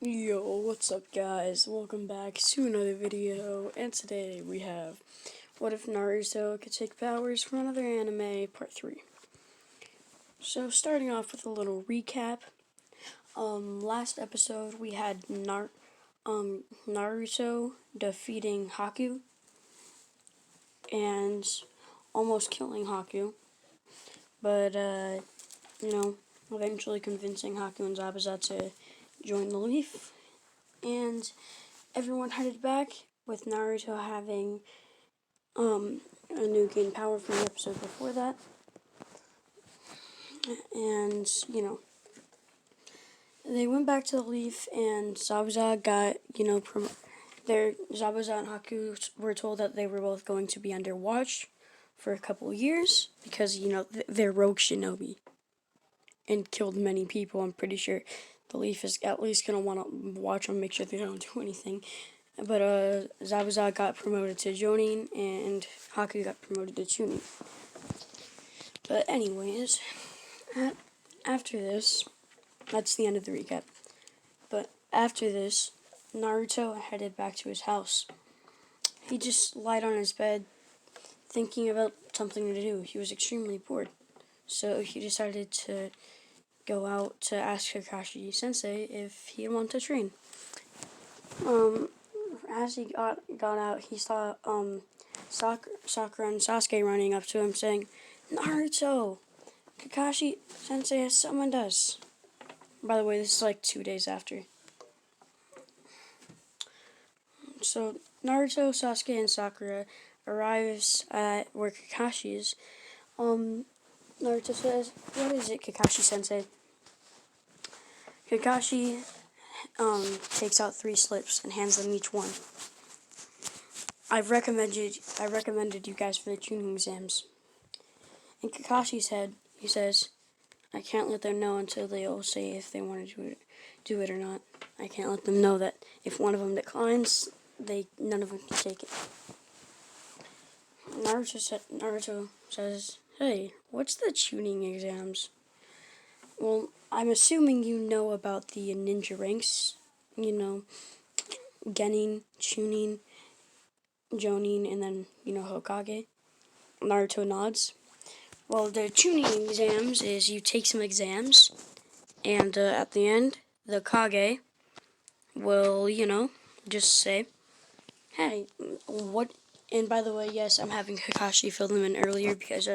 Yo, what's up guys? Welcome back to another video, and today we have What If Naruto Could Take Powers from Another Anime, Part 3. So, starting off with a little recap. Last episode we had Naruto defeating Haku and almost killing Haku, but, eventually convincing Haku and Zabuza to join the Leaf, and everyone headed back, with Naruto having a new gain power from the episode before that. And, they went back to the Leaf, and Zabuza got, Zabuza and Haku were told that they were both going to be under watch for a couple years, because, they're rogue shinobi and killed many people. I'm pretty sure the Leaf is at least going to want to watch them, make sure they don't do anything. But Zabuza got promoted to Jonin, and Haku got promoted to Chunin. But anyways, after this, that's the end of the recap. But after this, Naruto headed back to his house. He just lied on his bed, thinking about something to do. He was extremely bored. So he decided to go out to ask Kakashi Sensei if he'd want to train. As he got out, he saw Sakura and Sasuke running up to him saying, "Naruto, Kakashi Sensei has summoned us." By the way, this is like 2 days after. So Naruto, Sasuke, and Sakura arrives at where Kakashi is. Naruto says, "What is it, Kakashi Sensei?" Kakashi takes out 3 slips and hands them each one. I recommended you guys for the tuning exams. In Kakashi's head, he says, "I can't let them know until they all say if they want to do it or not. I can't let them know that if one of them declines, none of them can take it." Naruto says, "Hey, what's the tuning exams?" "Well, I'm assuming you know about the ninja ranks. Genin, Chunin, Jonin, and then, Hokage." Naruto nods. "Well, the tuning exams is you take some exams, and at the end, the Kage will, just say, 'Hey, what?'" And by the way, yes, I'm having Kakashi fill them in earlier because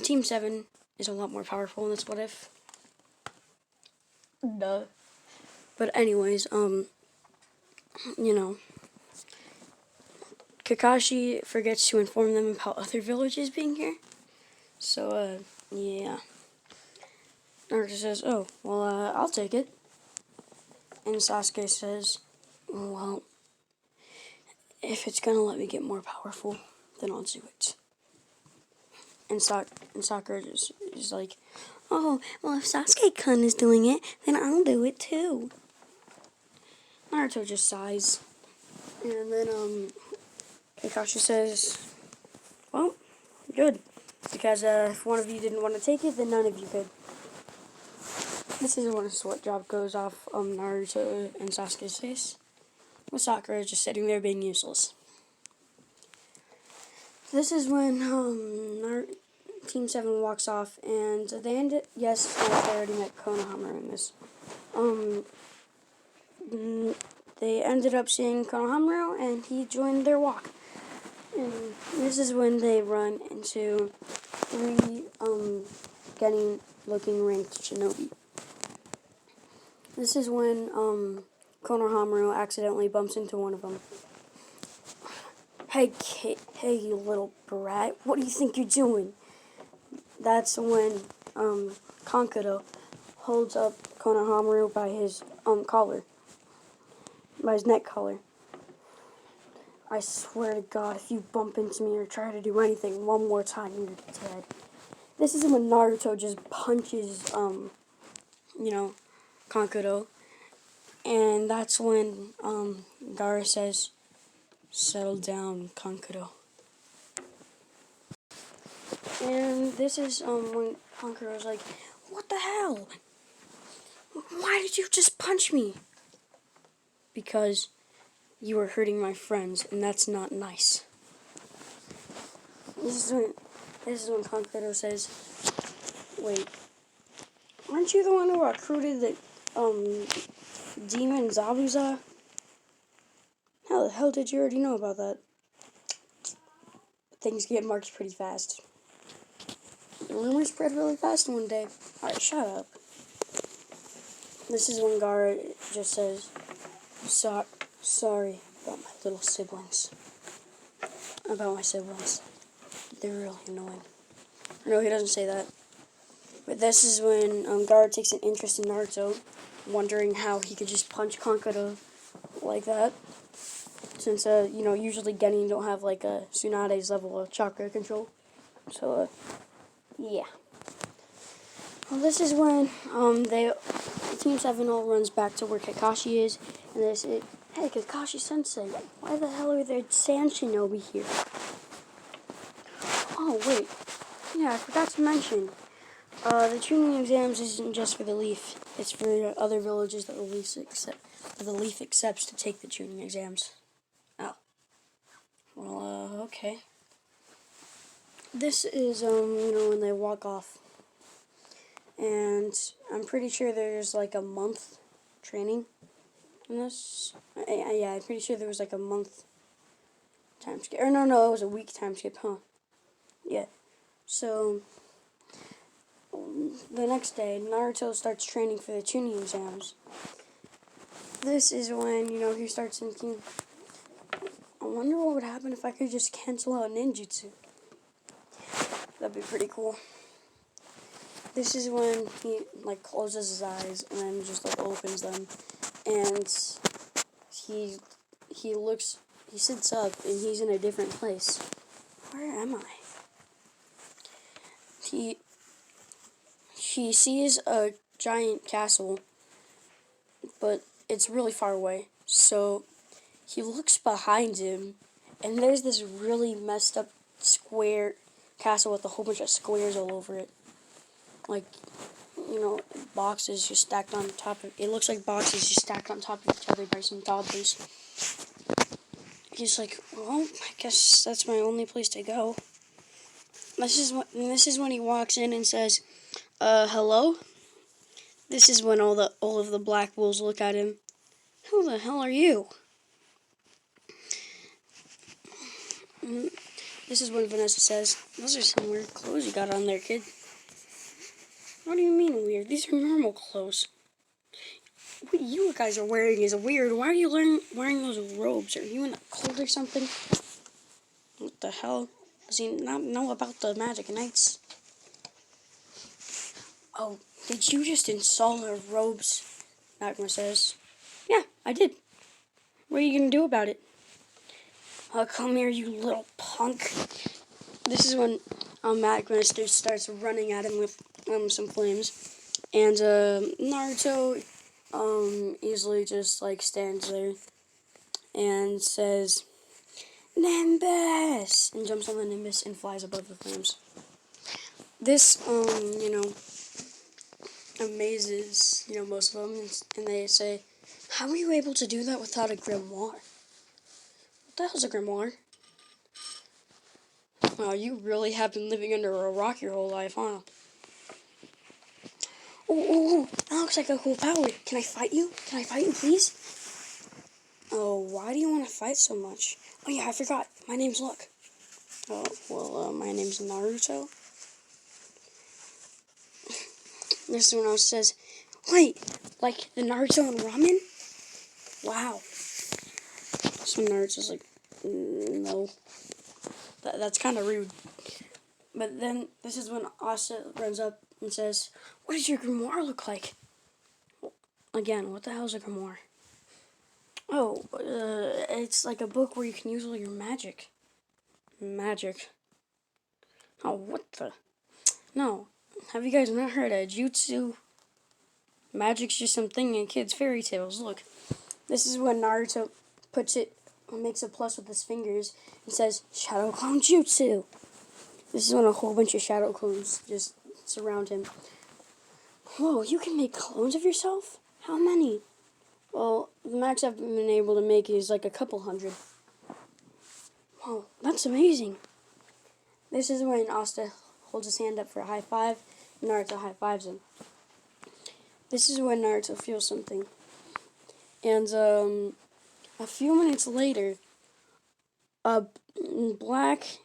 Team 7 is a lot more powerful in this What If. Duh. But anyways, Kakashi forgets to inform them about other villages being here. So, yeah. Naruto says, "Oh, well, I'll take it." And Sasuke says, "Well, if it's gonna let me get more powerful, then I'll do it." And Sakura is like, "Oh, well, if Sasuke-kun is doing it, then I'll do it too." Naruto just sighs. And then, Kakashi says, "Well, good. Because if one of you didn't want to take it, then none of you could." This is when a sweat drop goes off Naruto and Sasuke's face, with Sakura just sitting there being useless. This is when Team 7 walks off, and they ended. Yes, I already met Konohamaru in this. They ended up seeing Konohamaru, and he joined their walk. And this is when they run into 3 getting looking ranked shinobi. This is when Konohamaru accidentally bumps into one of them. Hey, you little brat, what do you think you're doing?" That's when Kankuro holds up Konohamaru by his collar, by his neck collar. "I swear to God, if you bump into me or try to do anything one more time, you're dead." This is when Naruto just punches, Kankuro. And that's when Gaara says, "Settle down, Kankuro." And this is when Kankuro's like, "What the hell?" Why did you just punch me? Because you are hurting my friends, and that's not nice. This is when Concreto says, wait, aren't you the one who recruited the demon Zabuza? How the hell did you already know about that? Things get marked pretty fast. The rumors spread really fast one day. Alright, shut up. This is when Gara just says, sorry about my little siblings. About my siblings. They're really annoying. No, he doesn't say that. But this is when Gara takes an interest in Naruto, wondering how he could just punch Kankura like that. Since, usually Genin don't have, like, a Tsunade's level of chakra control. So, yeah. Well, this is when, Team 7 all runs back to where Kakashi is, and they say, hey, Kakashi-sensei, why the hell are there Sand Shinobi here? Oh, wait. Yeah, I forgot to mention, the tuning exams isn't just for the Leaf. It's for other villages that the Leaf accepts to take the tuning exams. Oh. Well, okay. This is, when they walk off. And I'm pretty sure there's, like, a month training in this. Yeah, I'm pretty sure there was, like, a month time skip. Or, no, it was a week time skip, huh? Yeah. So, the next day, Naruto starts training for the tuning exams. This is when, he starts thinking, I wonder what would happen if I could just cancel out ninjutsu. That'd be pretty cool. This is when he, like, closes his eyes and then just, like, opens them. And he sits up and he's in a different place. Where am I? He sees a giant castle, but it's really far away. So he looks behind him, and there's this really messed up square castle with a whole bunch of squares all over it. Like, boxes just stacked on top of... It looks like boxes just stacked on top of each other by some toddlers. He's like, well, I guess that's my only place to go. This is when he walks in and says, hello? This is when all of the black wolves look at him. Who the hell are you? This is when Vanessa says, those are some weird clothes you got on there, kid. What do you mean weird? These are normal clothes. What you guys are wearing is weird. Why are you wearing those robes? Are you in the cold or something? What the hell? Does he not know about the Magic Knights? Oh, did you just install her robes? Magma says. Yeah, I did. What are you going to do about it? Come here, you little punk. This is when Magma starts running at him with some flames. And Naruto easily just, like, stands there and says, Nimbus! And jumps on the Nimbus and flies above the flames. This, amazes, most of them, and they say, how were you able to do that without a grimoire? What the hell's a grimoire? Wow, you really have been living under a rock your whole life, huh? Oh, that looks like a cool power. Can I fight you? Can I fight you, please? Oh, why do you want to fight so much? Oh yeah, I forgot. My name's Luck. Oh, well, my name's Naruto. This one else says, wait, like the Naruto and ramen? Wow. So Naruto's like, no. That's kind of rude. But then this is when Asa runs up and says, what does your grimoire look like? Again, what the hell is a grimoire? Oh, it's like a book where you can use all your magic. Magic. Oh, what the? No. Have you guys not heard of jutsu? Magic's just something in kids' fairy tales. Look. This is when Naruto makes a plus with his fingers and says, Shadow Clone Jutsu. This is when a whole bunch of shadow clones just surround him. Whoa, you can make clones of yourself? How many? Well, the max I've been able to make is like a couple hundred. Whoa, that's amazing. This is when Asta holds his hand up for a high five, and Naruto high fives him. This is when Naruto feels something. And a few minutes later, a black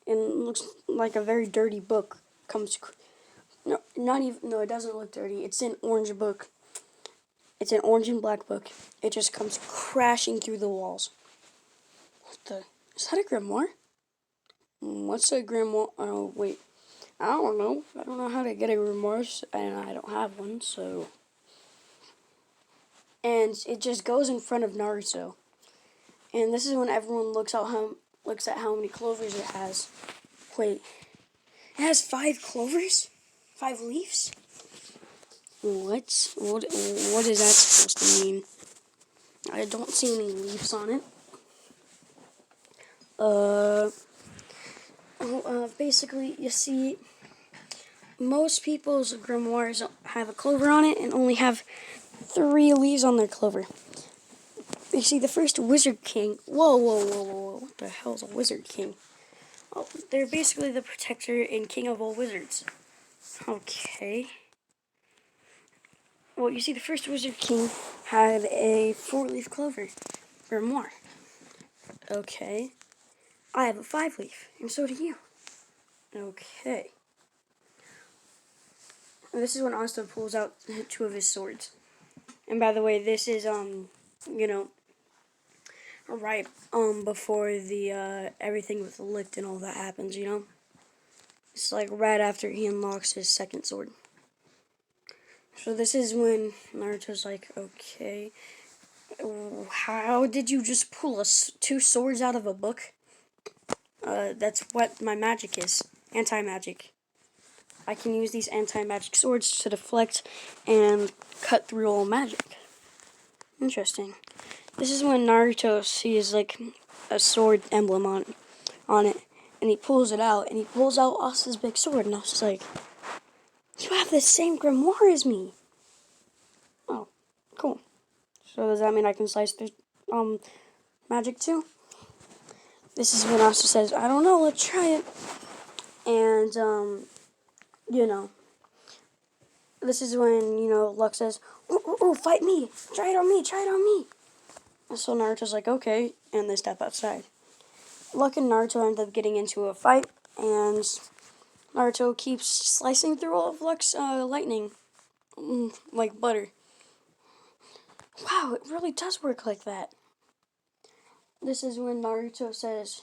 and looks like a very dirty book comes. No, not even. No, it doesn't look dirty. It's an orange book. It's an orange and black book. It just comes crashing through the walls. What the? Is that a grimoire? What's a grimoire? Oh, wait. I don't know. I don't know how to get a grimoire, and I don't have one, so. And it just goes in front of Naruto. And this is when everyone looks at how many clovers it has. Wait. It has 5 clovers? 5 leaves? What is that supposed to mean? I don't see any leaves on it. Basically, you see, most people's grimoires have a clover on it and only have 3 leaves on their clover. You see, the first Wizard King. Whoa. What the hell is a Wizard King? Oh, they're basically the protector and king of all wizards. Okay. Well, you see, the first Wizard King had a 4-leaf clover grimoire. Okay. I have a 5-leaf, and so do you. Okay. And this is when Asta pulls out 2 of his swords. And by the way, this is, right, before the, everything with the lift and all that happens, you know? It's like right after he unlocks his second sword. So this is when Naruto's like, okay, how did you just pull 2 swords out of a book? That's what my magic is. Anti-magic. I can use these anti-magic swords to deflect and cut through all magic. Interesting. This is when Naruto sees like a sword emblem on it, and he pulls it out, and he pulls out Asta's big sword, and I was like, you have the same grimoire as me. Oh, cool. So does that mean I can slice through magic too? This is when Asta says, I don't know, let's try it. And this is when, Luck says, ooh, fight me. Try it on me. And so Naruto's like, okay, and they step outside. Luck and Naruto end up getting into a fight, and Naruto keeps slicing through all of Luck's lightning, like butter. Wow, it really does work like that. This is when Naruto says,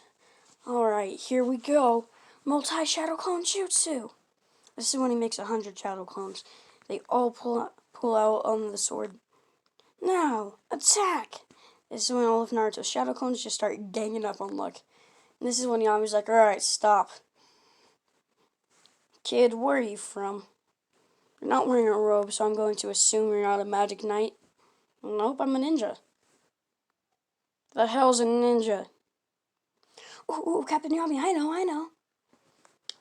alright, here we go. Multi-shadow clone jutsu. This is when he makes 100 shadow clones. They all pull out on the sword. Now, attack! This is when all of Naruto's shadow clones just start ganging up on Luck. And this is when Yami's like, alright, stop. Kid, where are you from? You're not wearing a robe, so I'm going to assume you're not a magic knight. Nope, I'm a ninja. The hell's a ninja? Ooh, Captain Yami, I know.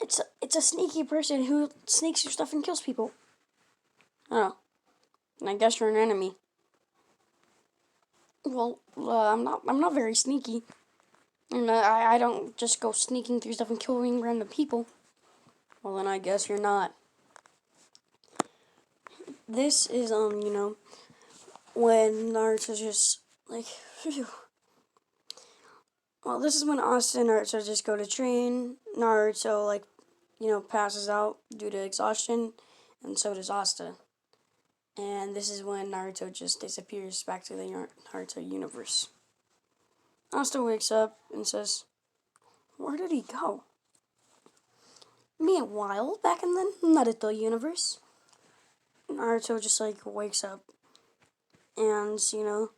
It's a sneaky person who sneaks your stuff and kills people. Oh, and I guess you're an enemy. Well, I'm not very sneaky. And I don't just go sneaking through stuff and killing random people. Well, then I guess you're not. This is, when Naruto's just, like, phew. Well, this is when Asta and Naruto just go to train. Naruto, passes out due to exhaustion, and so does Asta. And this is when Naruto just disappears back to the Naruto universe. Asta wakes up and says, where did he go? Meanwhile, back in the Naruto universe, Naruto just, wakes up and, sees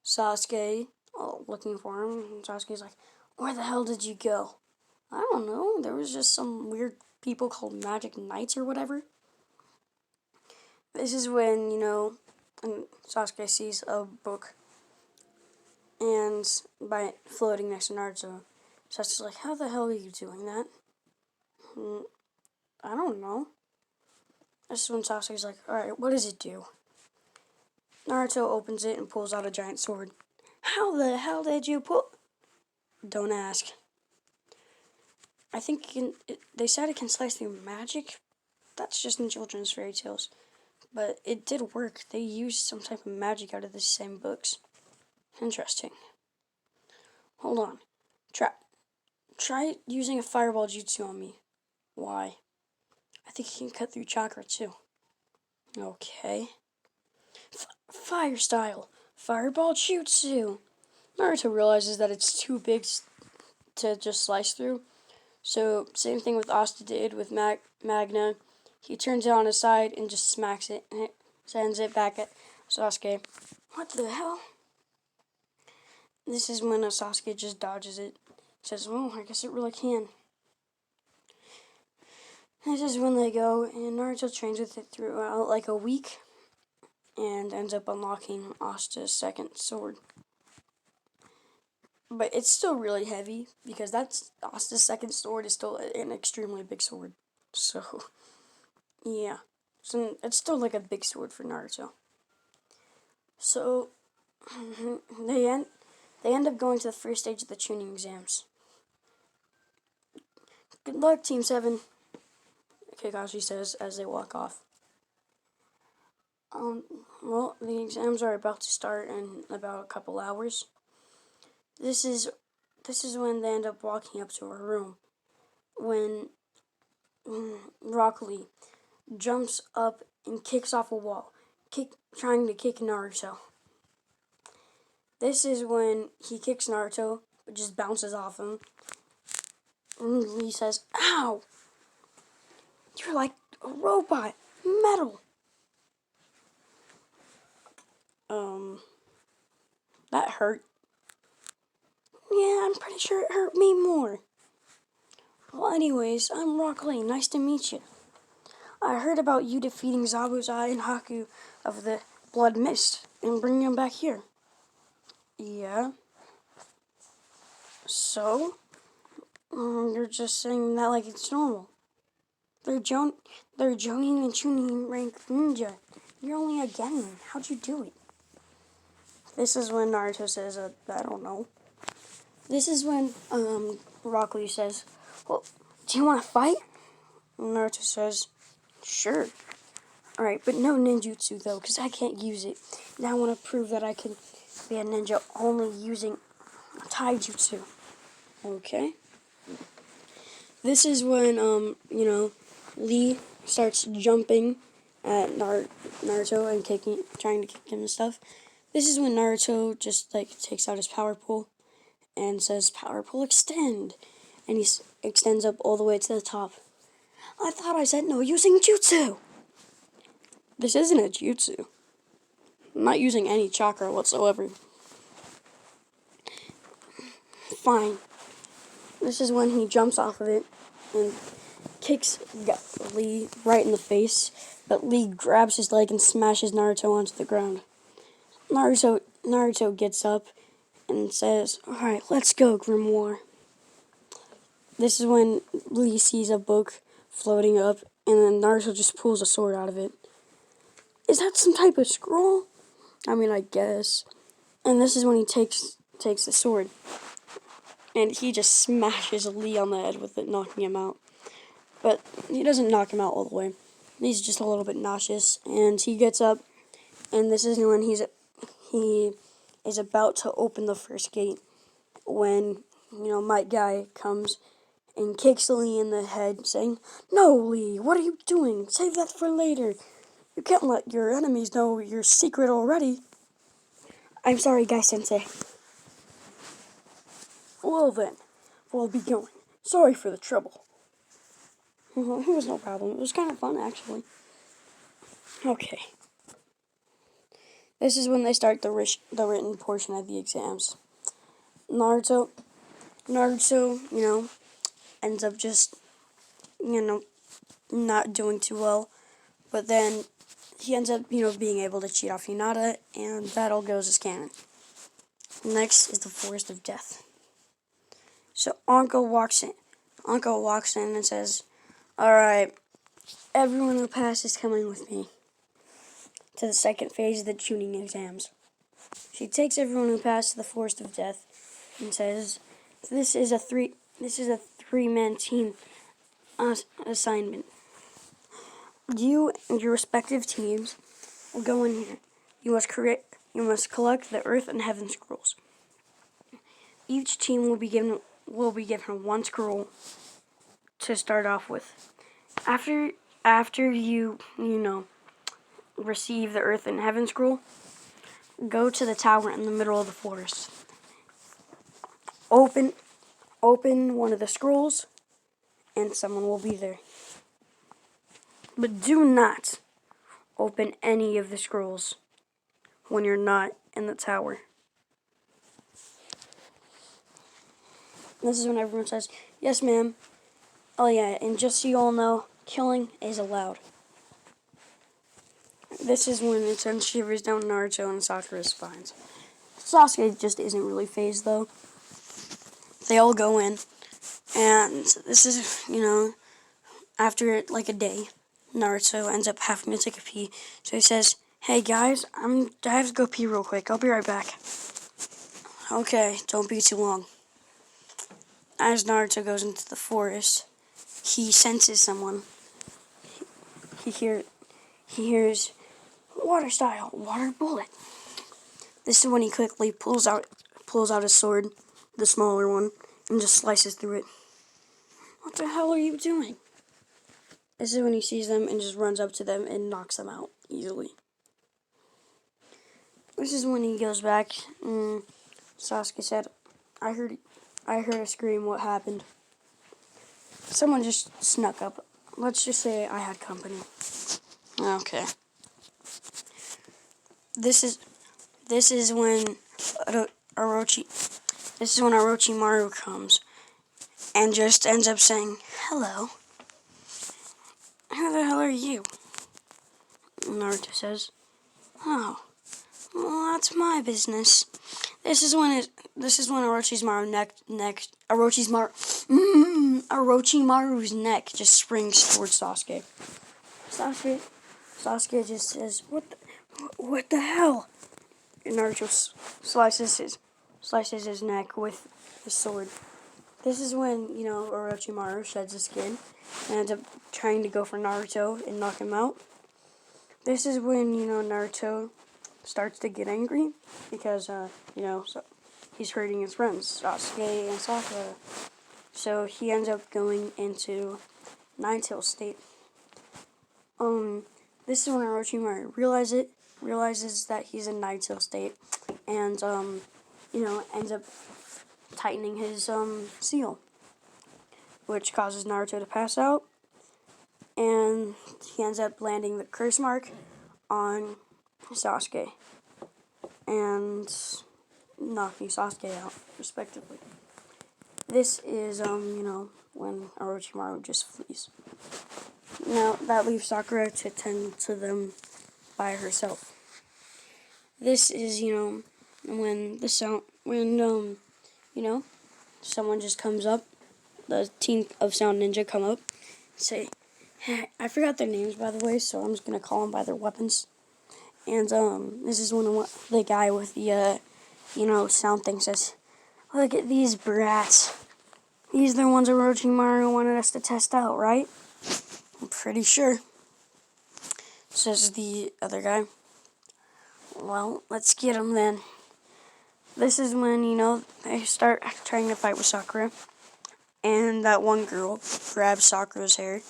Sasuke looking for him. And Sasuke's like, where the hell did you go? I don't know. There was just some weird people called Magic Knights or whatever. This is when, and Sasuke sees a book and by floating next to Naruto. Sasuke's like, how the hell are you doing that? I don't know. This is when Sasuke's like, alright, what does it do? Naruto opens it and pulls out a giant sword. How the hell did you pull? Don't ask. I think they said it can slice through magic. That's just in children's fairy tales. But it did work. They used some type of magic out of the same books. Interesting. Hold on. Try using a fireball jutsu on me. Why? I think it can cut through chakra too. Okay. Fire style. Fireball jutsu. Naruto realizes that it's too big to just slice through. So, same thing with Asta did with Magna. He turns it on his side and just smacks it and sends it back at Sasuke. What the hell? This is when Sasuke just dodges it. Says, oh, I guess it really can. This is when they go, and Naruto trains with it throughout like a week and ends up unlocking Asta's second sword. But it's still really heavy because that's Asta's second sword is still an extremely big sword. So, yeah. So it's still like a big sword for Naruto. So, they end up going to the first stage of the tuning exams. Good luck, Team 7, Kakashi says as they walk off. Well, the exams are about to start in about a couple hours. This is when they end up walking up to her room. When Rock Lee jumps up and kicks off a wall, trying to kick Naruto. This is when he kicks Naruto, but just bounces off him. And Lee says, ow! You're like a robot. Metal. That hurt. Yeah, I'm pretty sure it hurt me more. Well, anyways, I'm Rock Lee. Nice to meet you. I heard about you defeating Zabuzai and Haku of the Blood Mist and bringing them back here. Yeah. So? You're just saying that like it's normal. They're Jonin and Chunin rank ninja. You're only a genin. How'd you do it? This is when Naruto says, I don't know. This is when Rock Lee says, well, do you want to fight? And Naruto says, sure. Alright, but no ninjutsu though, because I can't use it. And I want to prove that I can be a ninja only using taijutsu. Okay. This is when, Lee starts jumping at Naruto and trying to kick him and stuff. This is when Naruto just, takes out his power pole and says, power pole extend. And he extends up all the way to the top. I thought I said no using jutsu. This isn't a jutsu. I'm not using any chakra whatsoever. Fine. This is when he jumps off of it and kicks Lee right in the face, but Lee grabs his leg and smashes Naruto onto the ground. Naruto gets up and says, alright, let's go, Grimoire. This is when Lee sees a book floating up, and then Naruto just pulls a sword out of it. Is that some type of scroll? I mean, I guess. And this is when he takes the sword. And he just smashes Lee on the head with it, knocking him out. But he doesn't knock him out all the way. He's just a little bit nauseous. And he gets up, and this is when he is about to open the first gate. When, Might Guy comes and kicks Lee in the head, saying, no, Lee, what are you doing? Save that for later. You can't let your enemies know your secret already. I'm sorry, Guy-sensei. Well then, we'll be going. Sorry for the trouble. It was no problem. It was kind of fun, actually. Okay. This is when they start the written portion of the exams. Naruto, ends up just, not doing too well. But then he ends up, being able to cheat off Hinata, and that all goes as canon. Next is the Forest of Death. So Anko walks in and says, alright, everyone who passes coming with me to the second phase of the tuning exams. She takes everyone who passed to the forest of death and says, This is a three-man team assignment. You and your respective teams will go in here. You must collect the earth and heaven scrolls. Each team will be given one scroll to start off with. After you receive the earth and heaven scroll, go to the tower in the middle of the forest. Open one of the scrolls, and someone will be there. But do not open any of the scrolls when you're not in the tower. This is when everyone says, "Yes, ma'am." Oh yeah, and just so you all know, killing is allowed. This is when it sends shivers down Naruto and Sakura's spines. Sasuke just isn't really phased though. They all go in, and this is, after like a day, Naruto ends up having to take a pee. So he says, "Hey guys, I have to go pee real quick. I'll be right back." Okay, don't be too long. As Naruto goes into the forest, he senses someone. He hears water style, water bullet. This is when he quickly pulls out his sword, the smaller one, and just slices through it. What the hell are you doing? This is when he sees them and just runs up to them and knocks them out easily. This is when he goes back. Sasuke said, I heard a scream. What happened?" Someone just snuck up. Let's just say I had company. Okay. This is when Orochimaru comes and just ends up saying, "Hello. Who the hell are you?" Naruto says, "Oh, well, that's my business." This is when Orochimaru's neck just springs towards Sasuke. Sasuke just says, "What the hell?" And Naruto slices his neck with his sword. This is when, Orochimaru sheds his skin and ends up trying to go for Naruto and knock him out. This is when, Naruto starts to get angry because, so he's hurting his friends, Sasuke and Sakura. So he ends up going into Nine-Tail state. This is when Orochimaru realizes that he's in Nine-Tail state and, ends up tightening his seal, which causes Naruto to pass out, and he ends up landing the curse mark on Sasuke and knocking Sasuke out, respectively. This is, when Orochimaru just flees. Now, that leaves Sakura to tend to them by herself. This is, when someone just comes up, the team of Sound Ninja come up, say, "Hey," I forgot their names, by the way, so I'm just going to call them by their weapons. And, this is when the guy with the, sound thing says, "Look at these brats. These are the ones Orochimaru wanted us to test out, right?" "I'm pretty sure," says the other guy. "Well, let's get them then." This is when, they start trying to fight with Sakura. And that one girl grabs Sakura's hair.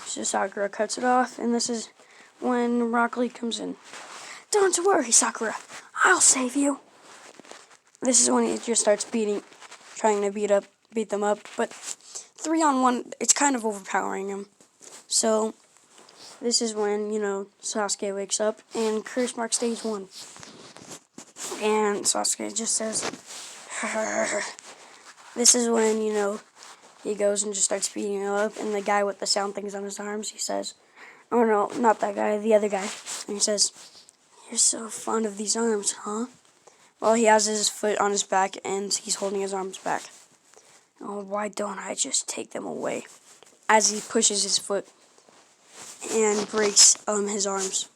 So Sakura cuts it off. And this is when Rock Lee comes in. "Don't worry, Sakura. I'll save you." This is when he just starts trying to beat them up. But 3-on-1, it's kind of overpowering him. So this is when, Sasuke wakes up and curse mark stage 1. And Sasuke just says, This is when, he goes and just starts beating him up. And the guy with the sound things on his arms, he says, oh no, not that guy, the other guy. And he says, "You're so fond of these arms, huh?" Well, he has his foot on his back and he's holding his arms back. "Oh, why don't I just take them away?" As he pushes his foot and breaks his arms.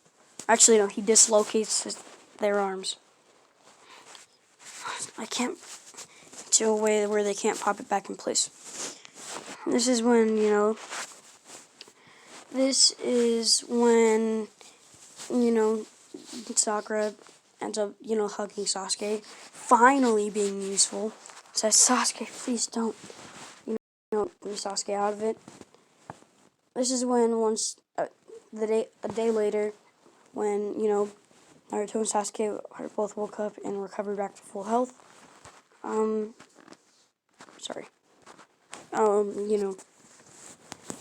Actually, no, he dislocates their arms. I can't to a way where they can't pop it back in place. This is when, Sakura ends up, hugging Sasuke, finally being useful. Says, Sasuke, please don't, leave Sasuke out of it. This is when a day later, when, Naruto and Sasuke both woke up and recovered back to full health.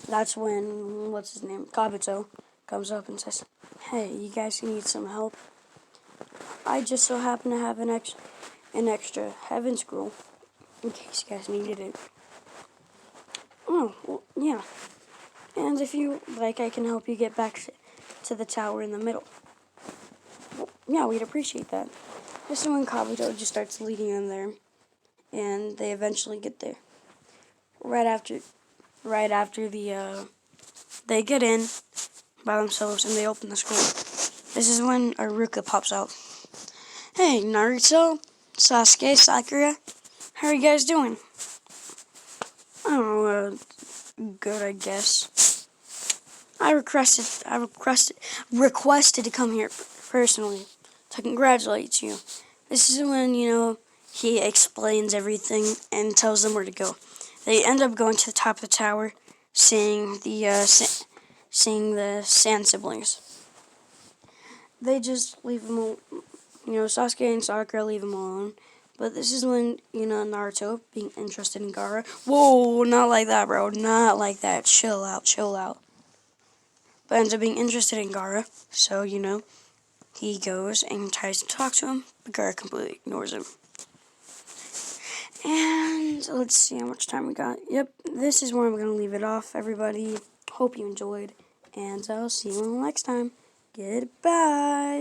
That's when, what's his name, Kabuto comes up and says, hey, you guys need some help? I just so happen to have an extra heaven scroll, in case you guys needed it. Oh, well, yeah. And if you like, I can help you get back to the tower in the middle. Well, yeah, we'd appreciate that. This is when Kabuto just starts leading them there, and they eventually get there. Right after they get in by themselves and they open the scroll. This is when Aruka pops out. Hey, Naruto, Sasuke, Sakura, how are you guys doing? I don't know, good, I guess. I requested to come here personally to congratulate you. This is when, he explains everything and tells them where to go. They end up going to the top of the tower, seeing the Sand siblings. They just leave them alone. Sasuke and Sakura leave them alone. But this is when, Naruto, being interested in Gaara. Whoa, not like that, bro. Not like that. Chill out. But ends up being interested in Gaara. So, he goes and tries to talk to him. But Gaara completely ignores him. And let's see how much time we got. Yep, this is where I'm going to leave it off, everybody. Hope you enjoyed. And I'll see you next time. Goodbye.